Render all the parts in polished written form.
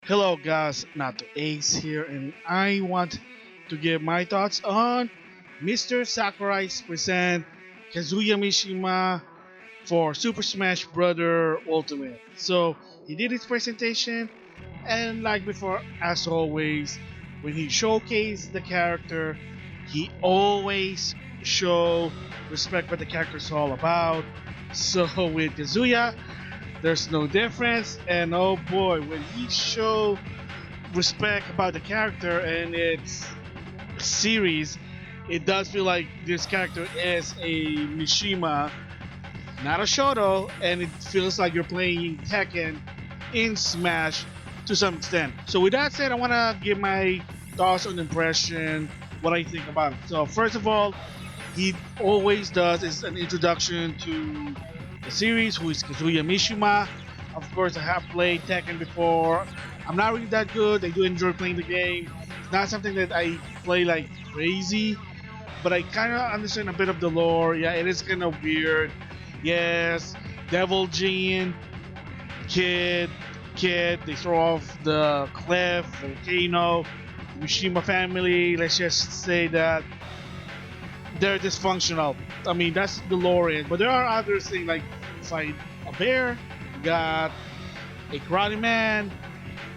Hello guys, NautoAce here, and I want to give my thoughts on Mr. Sakurai's present Kazuya Mishima for Super Smash Bros. Ultimate. So he did his presentation, and like before, as always, when he showcased the character, he always show respect what the character is all about. So with Kazuya, there's no difference, and oh boy, when he show respect about the character and its series, it does feel like this character is a Mishima, not a Shoto, and it feels like you're playing Tekken in Smash to some extent. So with that said, I want to give my thoughts on the impression, what I think about it. So first of all, he always does is an introduction to the series, who is Kazuya Mishima. Of course, I have played Tekken before. I'm not really that good. I do enjoy playing the game. It's not something that I play like crazy, but I kind of understand a bit of the lore. Yeah, it is kind of weird. Yes, Devil Jin, kid, they throw off the cliff, volcano, Mishima family. Let's just say that they're dysfunctional. I mean, that's the lore is. But there are other things like fight a bear, you got a karate man,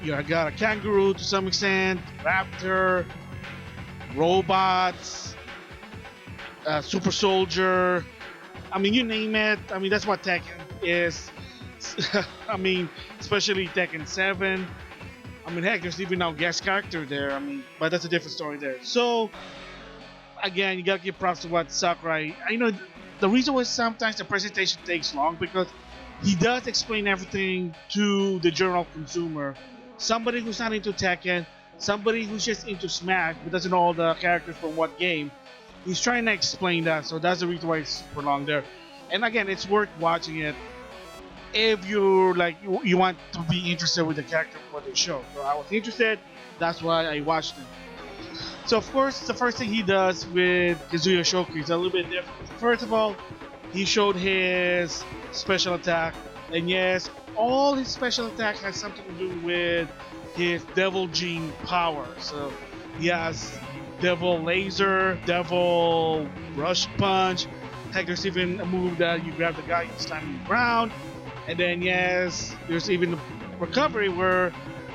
you got a kangaroo to some extent, raptor, robots, super soldier. I mean, you name it. I mean, that's what Tekken is. I mean, especially Tekken 7. I mean, heck, there's even now guest character there. I mean, but that's a different story there. So again, you gotta give props to what Sakurai. I know the reason why sometimes the presentation takes long because he does explain everything to the general consumer. Somebody who's not into Tekken, somebody who's just into Smash but doesn't know all the characters from what game. He's trying to explain that, so that's the reason why it's super long there. And again, it's worth watching it if you're like you want to be interested with the character for the show. So I was interested, that's why I watched it. So of course, the first thing he does with Kazuya Showcase is a little bit different. First of all, he showed his special attack, and yes, all his special attack has something to do with his Devil Gene power. So he has Devil Laser, Devil Rush Punch. Heck, there's even a move that you grab the guy and slam him on the ground. And then yes, there's even the recovery where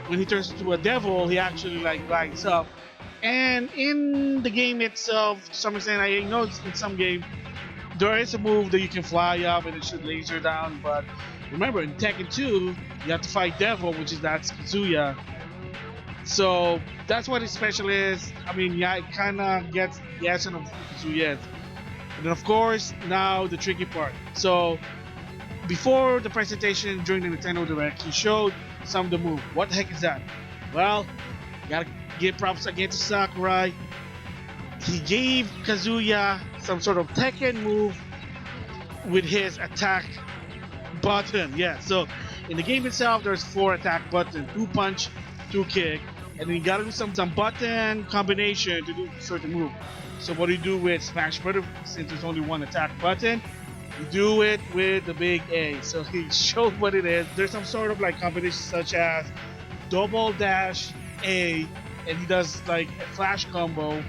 when he turns into a devil, he actually like lights up. And in the game itself, to some extent, I know in some game there is a move that you can fly up and it should laser down. But remember, in Tekken 2, you have to fight Devil, which is that's Kazuya. So that's what his special is. I mean, yeah, it kind of gets the essence of Kazuya. And then of course, now the tricky part. So before the presentation during the Nintendo Direct, he showed some of the move. What the heck is that? Well, gotta give props again to Sakurai. He gave Kazuya some sort of Tekken move with his attack button. Yeah, so in the game itself, there's 4 attack buttons: 2 punch, 2 kick, and then you gotta do some button combination to do a certain move. So what do you do with Smash Bros? Since there's only 1 attack button, you do it with the big A. So he showed what it is. There's some sort of like combination such as double dash A, and he does like a flash combo.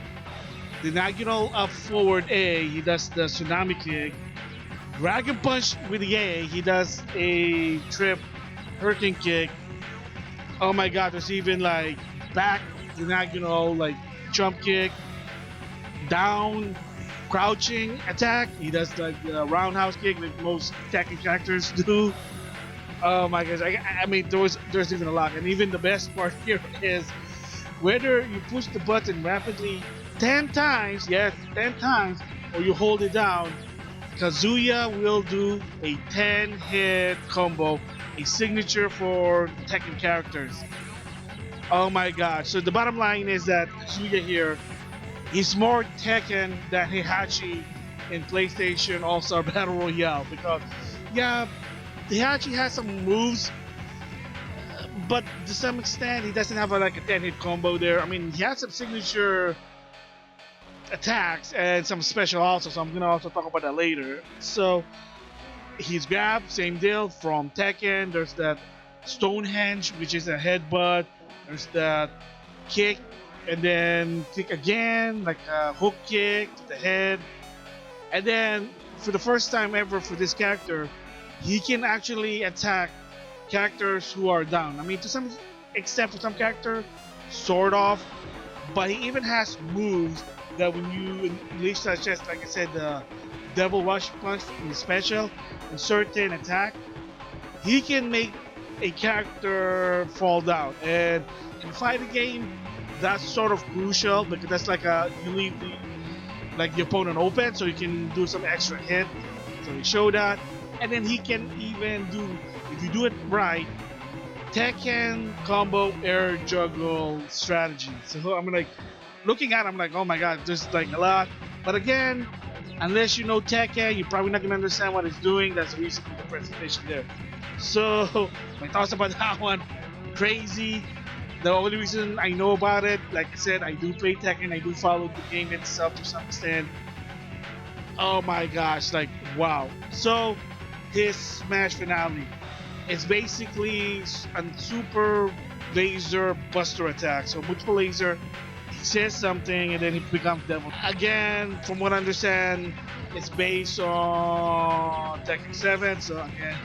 The diagonal up forward A, he does the tsunami kick. Dragon punch with the A, he does a trip hurricane kick. Oh my god, there's even like back diagonal like jump kick, down crouching attack. He does like the roundhouse kick that most Tekken characters do. Oh my gosh, I mean there's even a lot, and even the best part here is whether you push the button rapidly 10 times, yes, 10 times, or you hold it down, Kazuya will do a 10-hit combo, a signature for Tekken characters. Oh my gosh. So the bottom line is that Kazuya here is more Tekken than Heihachi in PlayStation All-Star Battle Royale, because yeah, Heihachi has some moves, but to some extent he doesn't have like a 10-hit combo there. I mean, he has some signature attacks and some special also. So I'm gonna also talk about that later. So he's grabbed, same deal from Tekken. There's that Stonehenge, which is a headbutt. There's that kick, and then kick again, like a hook kick to the head. And then for the first time ever for this character, he can actually attack characters who are down. I mean, to some extent, for some character, sort of. But he even has moves that when you unleash such as, like I said, the Devil Rush Punch in the special, and certain attack, he can make a character fall down. And in a fighting game, that's sort of crucial because that's like you leave the opponent open, so you can do some extra hit. So he showed that, and then he can even do, if you do it right, Tekken combo air juggle strategy. So I'm like looking at it, I'm like, oh my god, there's like a lot. But again, unless you know Tekken, you're probably not gonna understand what it's doing. That's the reason for the presentation there. So my thoughts about that one, crazy. The only reason I know about it, like I said, I do play Tekken, I do follow the game itself to some extent. Oh my gosh, like wow. So his Smash finale, it's basically a super laser buster attack. So multiple laser, he says something and then he becomes devil. Again, from what I understand, it's based on Tekken 7. So again,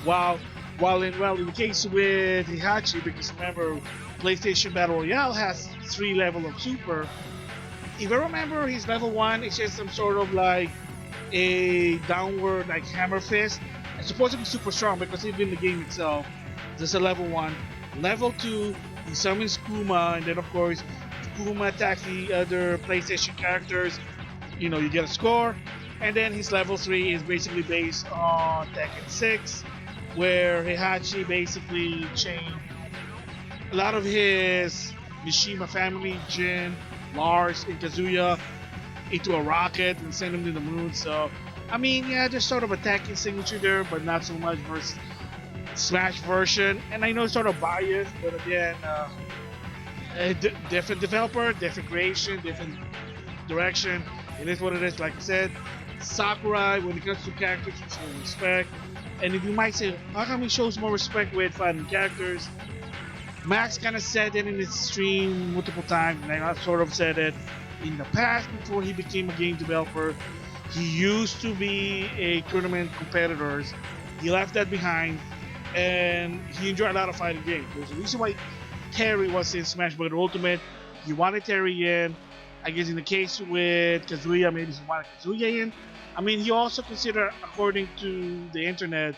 wow. While in the case with Heihachi, because remember, PlayStation Battle Royale has 3 levels of super. If I remember, his level 1 is just some sort of like a downward like hammer fist. It's supposed to be super strong because even in the game itself, there's a level 1. Level 2, he summons Kuma, and then of course, if Kuma attacks the other PlayStation characters, you get a score. And then his level 3 is basically based on Tekken 6, where Heihachi basically changed a lot of his Mishima family, Jin, Lars, and Kazuya, into a rocket and sent him to the moon. So, I mean, yeah, there's sort of a Tekken signature there, but not so much versus Smash version. And I know it's sort of biased, but again, different developer, different creation, different direction. It is what it is. Like I said, Sakura, when it comes to characters, he shows respect. And if you might say, how come he shows more respect with fighting characters? Max kind of said it in his stream multiple times, and I sort of said it in the past before he became a game developer. He used to be a tournament competitor. He left that behind, and he enjoyed a lot of fighting games. There's a reason why Terry was in Smash Bros. Ultimate. He wanted Terry in. I guess in the case with Kazuya, maybe he wanted Kazuya in. I mean, he also considered, according to the internet,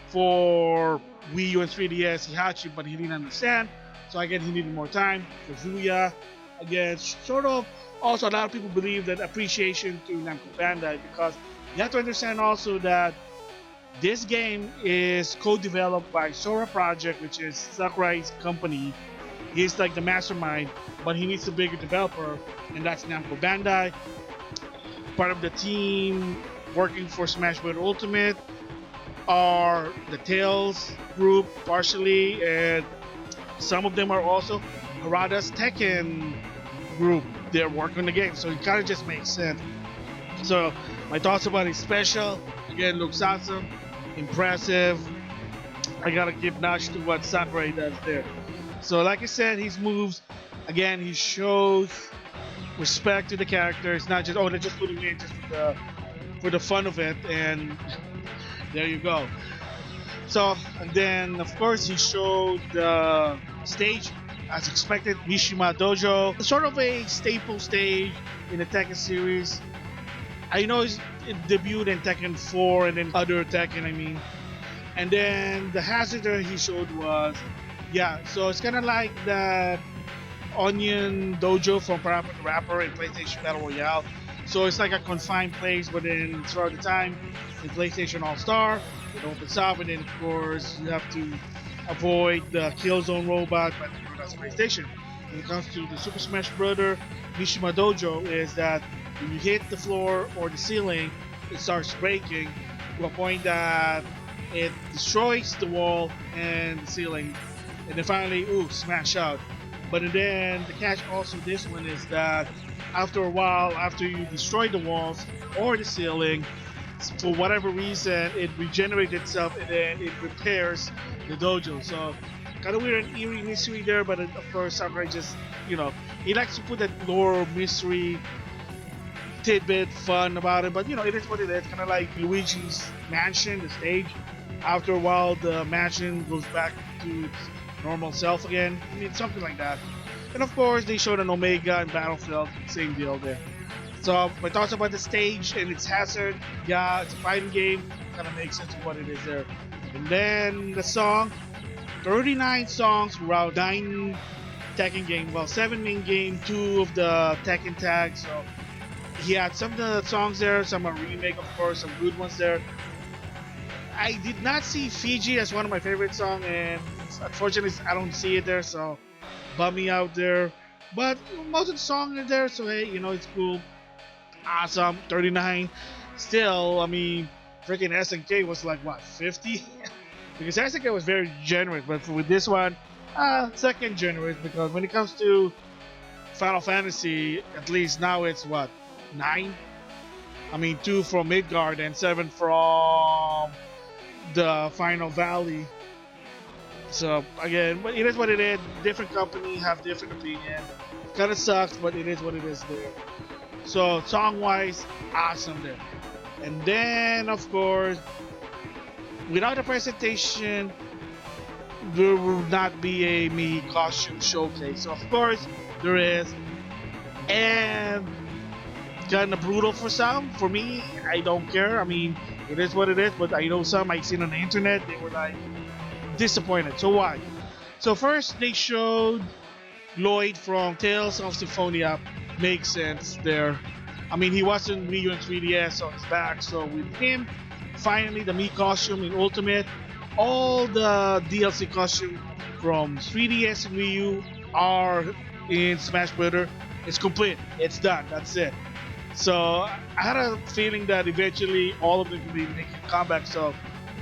for Wii U and 3DS Heihachi, but he didn't understand. So again, he needed more time. Kazuya, again, sort of. Also, a lot of people believe that appreciation to Namco Bandai, because you have to understand also that this game is co-developed by Sora Project, which is Sakurai's company. He's like the mastermind, but he needs a bigger developer, and that's Namco Bandai. Part of the team working for Smash Bros. Ultimate are the Tails group partially, and some of them are also Harada's Tekken group. They're working on the game, so it kind of just makes sense. So my thoughts about his special, again, looks awesome, impressive. I gotta give notch to what Sakurai does there. So like I said, his moves, again, he shows respect to the character. It's not just, they're just putting me in just for the fun of it, and there you go. So, and then of course he showed the stage as expected, Mishima Dojo, sort of a staple stage in the Tekken series. I know it debuted in Tekken 4 and then other Tekken, I mean. And then the hazard that he showed was, so it's kind of like the Onion Dojo from Parappa the Rapper in PlayStation Battle Royale. So it's like a confined place, but then throughout the time in PlayStation All-Star, it opens up, and then of course you have to avoid the Killzone robot, but that's PlayStation. When it comes to the Super Smash Bros. Mishima Dojo, is that when you hit the floor or the ceiling, it starts breaking to a point that it destroys the wall and the ceiling, and then finally, smash out. But then the catch also this one is that after a while, after you destroy the walls or the ceiling, for whatever reason, it regenerates itself and then it repairs the dojo. So kind of weird and eerie mystery there, but of course Sakurai just, he likes to put that lore mystery tidbit fun about it. But it is what it is. Kind of like Luigi's mansion, the stage. After a while, the mansion goes back to its normal self again. I mean, something like that. And of course, they showed an Omega and Battlefield. Same deal there. So my thoughts about the stage and its hazard. Yeah, it's a fighting game. Kind of makes sense of what it is there. And then the song. 39 songs throughout 9 Tekken game. Well, 7 main game, 2 of the Tekken tags. So he had some of the songs there, some are remake, of course, some good ones there. I did not see Fiji as one of my favorite songs, and unfortunately, I don't see it there, so bum me out there. But most of the songs are there, so hey, it's cool. Awesome. 39. Still, I mean, freaking SNK was like, what, 50? Because SNK was very generous, but with this one, second generous, because when it comes to Final Fantasy, at least now it's what, 9? I mean, 2 from Midgard and 7 from the Final Valley. So again, but it is what it is. Different company have different opinion. Kind of sucks, but it is what it is there. So song-wise, awesome there. And then, of course, without a presentation, there will not be a me costume showcase. So of course, there is, and kind of brutal for some. For me, I don't care. I mean, it is what it is. But I know some I've seen on the internet, they were like disappointed. So why? So first, they showed Lloyd from Tales of Symphonia. Makes sense there. I mean, he wasn't Wii U and 3DS, so he's back. So with him, finally the Mii costume in Ultimate, all the DLC costume from 3DS and Wii U are in Smash Bros. It's complete. It's done. That's it. So I had a feeling that eventually all of them will be making a comeback. So,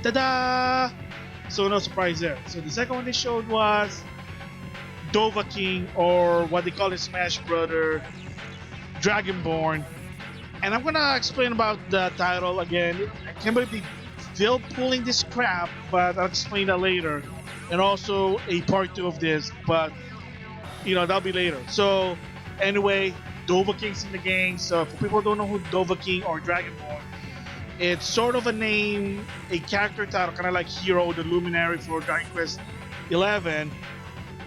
ta-da! So no surprise there. So the second one they showed was Dova King, or what they call it, Smash Brother Dragonborn. And I'm gonna explain about the title again. I can't believe they still pulling this crap, but I'll explain that later. And also a part 2 of this, but that'll be later. So anyway, Dova King's in the game. So for people who don't know who Dova King or Dragonborn, it's sort of a name, a character title, kind of like Hero, the Luminary for Dragon Quest 11.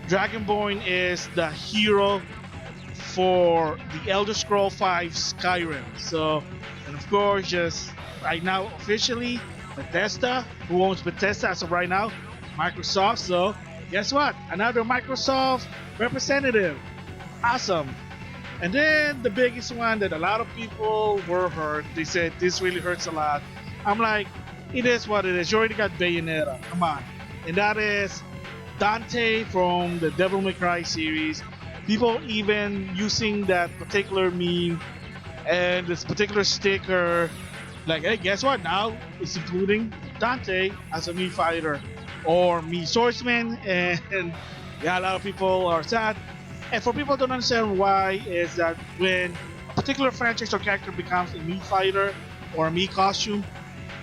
Dragonborn is the hero for the Elder Scrolls V Skyrim. So, and of course, just right now, officially, Bethesda, who owns Bethesda as of right now, Microsoft. So, guess what? Another Microsoft representative. Awesome. And then the biggest one that a lot of people were hurt. They said this really hurts a lot. I'm like, it is what it is. You already got Bayonetta. Come on. And that is Dante from the Devil May Cry series. People even using that particular meme and this particular sticker, like, hey, guess what? Now it's including Dante as a Mii fighter or Mii swordsman, and yeah, a lot of people are sad. And for people who don't understand why, is that when a particular franchise or character becomes a Mii fighter or a Mii costume,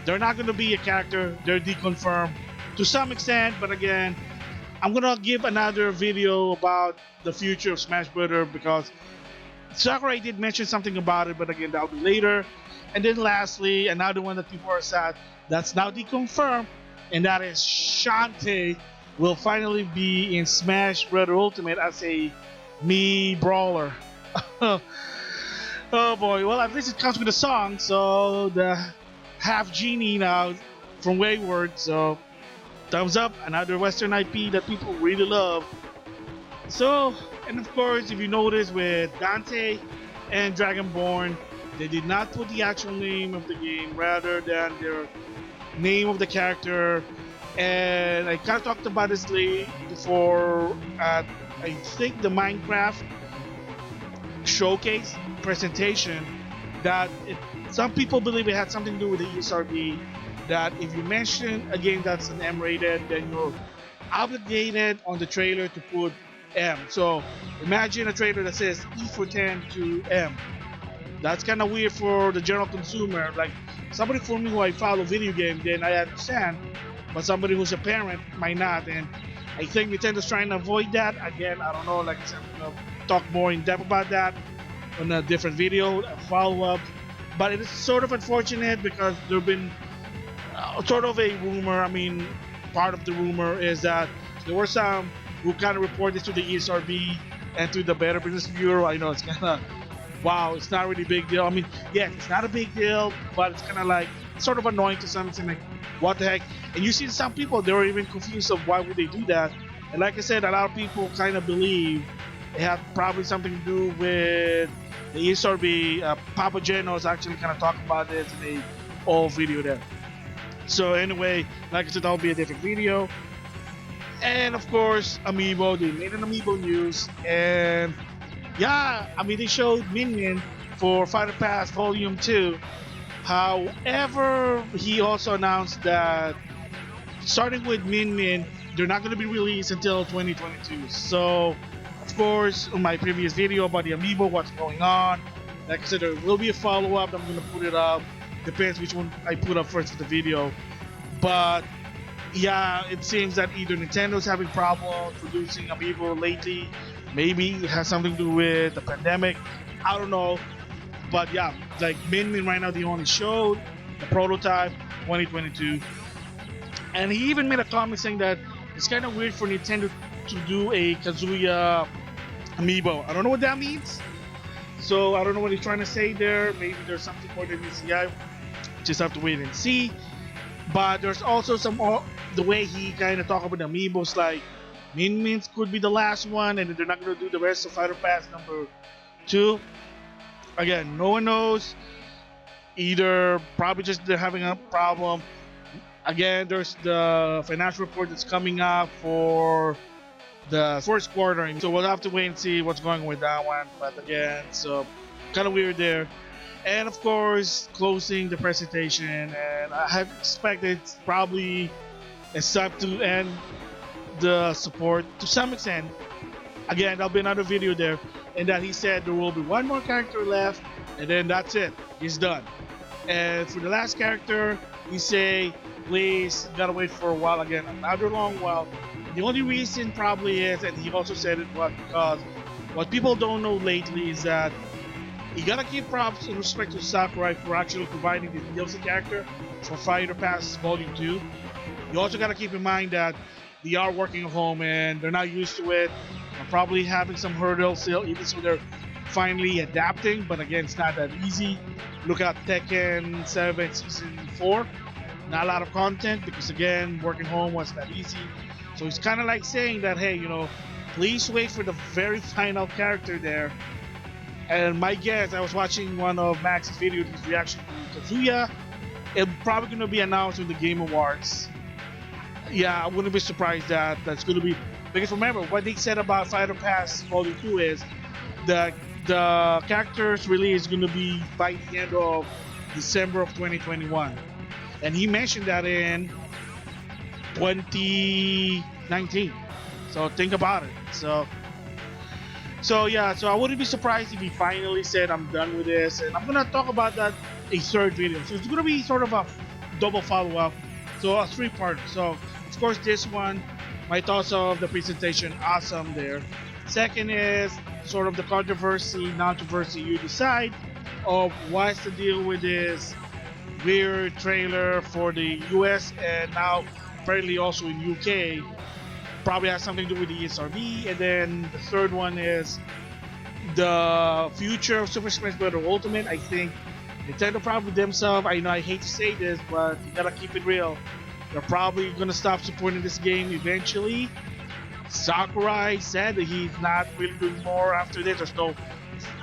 they're not going to be a character. They're deconfirmed to some extent, but again, I'm gonna give another video about the future of Smash Bros. Because Sakurai did mention something about it, but again, that'll be later. And then lastly, another one that people are sad, that's now deconfirmed, and that is Shantae will finally be in Smash Bros. Ultimate as a Mii Brawler. Oh boy, well, at least it comes with a song, so the half genie now from Wayward, so thumbs up, another Western IP that people really love. So, and of course, if you notice with Dante and Dragonborn, they did not put the actual name of the game rather than their name of the character. And I kind of talked about this before at, I think, the Minecraft showcase presentation, that some people believe it had something to do with the ESRB, that if you mention a game that's an M-rated, then you're obligated on the trailer to put M. So imagine a trailer that says E for 10 to M. That's kind of weird for the general consumer. Like somebody for me who I follow video game, then I understand, but somebody who's a parent might not. And I think Nintendo's trying to avoid that. Again, I don't know. Like I said, I'm gonna talk more in depth about that on a different video, a follow up. But it is sort of unfortunate because there've been sort of a rumor. I mean, part of the rumor is that there were some who kind of reported to the ESRB and to the Better Business Bureau. I know it's kind of wow, it's not really a big deal. I mean, yeah, it's not a big deal, but it's kind of like sort of annoying to some extent. Like, what the heck? And you see some people, they were even confused of why would they do that. And like I said, a lot of people kind of believe it had probably something to do with the ESRB. Papa Geno is actually kind of talking about this in a old video there. So anyway, like I said, that'll be a different video. And of course, Amiibo, they made an Amiibo news, and yeah, I mean, they showed Minion for Fighter Pass Volume 2. However, he also announced that starting with Minion, they're not going to be released until 2022. So, of course, on my previous video about the Amiibo, what's going on, like I said, there will be a follow-up. I'm going to put it up. Depends which one I put up first for the video. But yeah, it seems that either Nintendo's having problems producing Amiibo lately, maybe it has something to do with the pandemic, I don't know. But yeah, like Min right now, they only showed the prototype 2022. And he even made a comment saying that it's kind of weird for Nintendo to do a Kazuya Amiibo. I don't know what that means. So I don't know what he's trying to say there. Maybe there's something more than ECI. Just have to wait and see. But there's also some the way he kind of talk about the Amiibos, like Min could be the last one, and they're not going to do the rest of Fighter Pass number 2. Again, no one knows. Either probably just they're having a problem. Again, there's the financial report that's coming up for the first quarter, so we'll have to wait and see what's going on with that one. But again, so kind of weird there. And of course, closing the presentation, and I have expected probably it's time to end the support to some extent. Again, there'll be another video there, and that he said there will be one more character left, and then that's it. He's done. And for the last character, he say, please, gotta wait for a while again, another long while. The only reason probably is, and he also said it was because what people don't know lately is that you gotta give props in respect to Sakura for actually providing the DLC character for Fighter Pass Volume 2. You also gotta keep in mind that they are working at home and they're not used to it. They're probably having some hurdles still, even so they're finally adapting, but again, it's not that easy. Look at Tekken 7 Season 4. Not a lot of content because again, working home wasn't that easy. So it's kind of like saying that, hey, you know, please wait for the very final character there. And my guess, I was watching one of Max's videos, his reaction to Kazuya. It's probably going to be announced in the Game Awards. Yeah, I wouldn't be surprised that that's going to be, because remember what they said about Fighter Pass Volume 2 is that the character's release is going to be by the end of December of 2021. And he mentioned that in 2019. So think about it. So yeah, so I wouldn't be surprised if he finally said I'm done with this, and I'm gonna talk about that a third video. So it's gonna be sort of a double follow-up, so a three-part. So of course this one, my thoughts of the presentation, awesome there. Second is sort of the controversy, controversy, you decide, of what's the deal with this weird trailer for the US and now apparently also in UK. Probably has something to do with the ESRB. And then the third one is the future of Super Smash Bros. Ultimate. I think Nintendo probably themselves, I know I hate to say this, but you gotta keep it real. They're probably gonna stop supporting this game eventually. Sakurai said that he's not really doing more after this. There's no,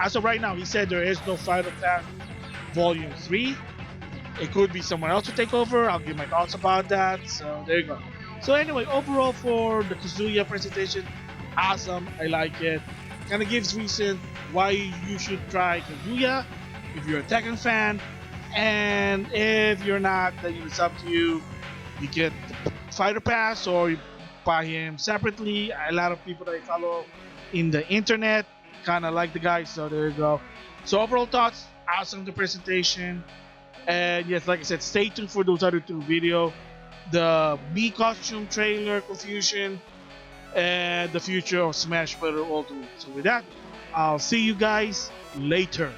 as of right now, he said there is no Fighter Pass Volume 3. It could be someone else to take over. I'll give my thoughts about that. So there you go. So anyway, overall for the Kazuya presentation, awesome. I like it. Kind of gives reason why you should try Kazuya if you're a Tekken fan, and if you're not, then it's up to you. You get the Fighter Pass or you buy him separately. A lot of people that I follow in the internet. Kind of like the guy, so there you go. So overall thoughts, awesome the presentation. And yes, like I said, stay tuned for those other two video. The B costume trailer, Confusion, and the future of Smash Bros. Ultimate. So with that, I'll see you guys later.